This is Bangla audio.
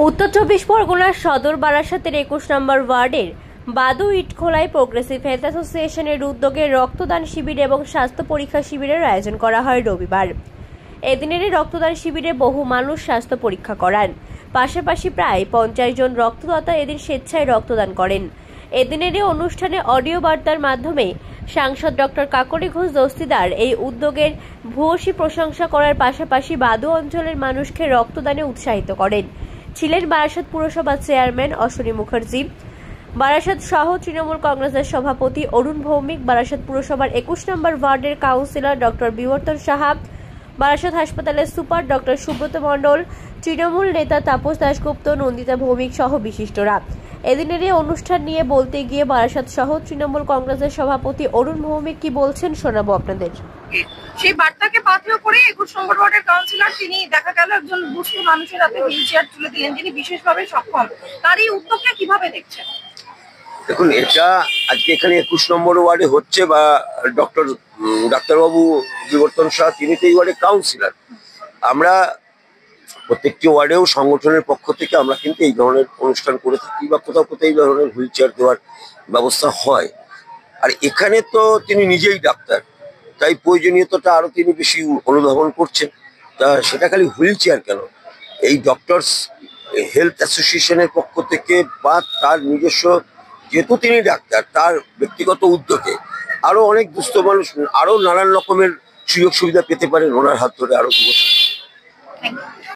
উত্তর 24 পরগনার সদর বারাসাতের 21 নম্বর ওয়ার্ডের বাদু ইটখোলায় প্রোগ্রেসিভ হেলথ অ্যাসোসিয়েশনের উদ্যোগে রক্তদান শিবির এবং স্বাস্থ্য পরীক্ষা শিবিরের আয়োজন করা হয় রবিবার। এদিনের এই রক্তদান শিবিরে বহু মানুষ স্বাস্থ্য পরীক্ষা করান। পাশাপাশি প্রায় 50 জন রক্তদাতা এদিন স্বেচ্ছায় রক্তদান করেন। এদিনের এই অনুষ্ঠানে অডিও বার্তার মাধ্যমে সাংসদ ডক্টর কাকলি ঘোষ দস্তিদার এই উদ্যোগের ভূয়সী প্রশংসা করার পাশাপাশি বাদু অঞ্চলের মানুষকে রক্তদানে উৎসাহিত করেন। ছিলেন বারাসাত পুরসভার চেয়ারম্যান অশ্বনী মুখার্জি, বারাসাত সহ তৃণমূল কংগ্রেসের সভাপতি অরুণ ভৌমিক, বারাসাত পুরসভার 21 নম্বর ওয়ার্ডের কাউন্সিলর ডক্টর বিবর্তন সাহা, বারাসাত হাসপাতালের সুপার ডক্টর সুব্রত মণ্ডল, তৃণমূল নেতা তাপস দাশগুপ্ত, নন্দিতা ভৌমিক সহ বিশিষ্টরা। এদিনের এই অনুষ্ঠান নিয়ে বলতে গিয়ে বারাসাত সহ তৃণমূল কংগ্রেসের সভাপতি অরুণ ভৌমিক কি বলছেন শোনাবো আপনাদের। সেই বার্তাকে পাথেয় করে 21 নম্বর ওয়ার্ডের কাউন্সিলর তিনি দেখা গেল একজন দুস্থ মানুষের হাতে হুইল চেয়ার তুলে দিলেন, যিনি বিশেষভাবে সক্ষম। তার এই উদ্যোগটা কিভাবে দেখছেন? দেখুন, এটা আজকে এখানে 21 নম্বর ওয়ার্ডে হচ্ছে, বা ডাক্তারবাবু বিবর্তন শাহ তিনি তো এই ওয়ার্ডের কাউন্সিলর। আমরা প্রত্যেকটি ওয়ার্ডেও সংগঠনের পক্ষ থেকে আমরা কিন্তু এই ধরনের অনুষ্ঠান করে থাকি, বা কোথাও কোথাও এই ধরনের হুইল চেয়ার দেওয়ার ব্যবস্থা হয়। আর এখানে তো তিনি নিজেই ডাক্তার, তাই প্রয়োজনীয়তাটা আরো তিনি বেশি অনুধাবন করছেন। তা সেটা খালি হুইল চেয়ার কেন, এই ডক্টরস হেলথ অ্যাসোসিয়েশনের পক্ষ থেকে বা তার নিজস্ব, যেহেতু তিনি ডাক্তার, তার ব্যক্তিগত উদ্যোগে আরো অনেক দুস্থ মানুষ আরো নানান রকমের সুযোগ সুবিধা পেতে পারেন ওনার হাত ধরে আরো 2 বছর।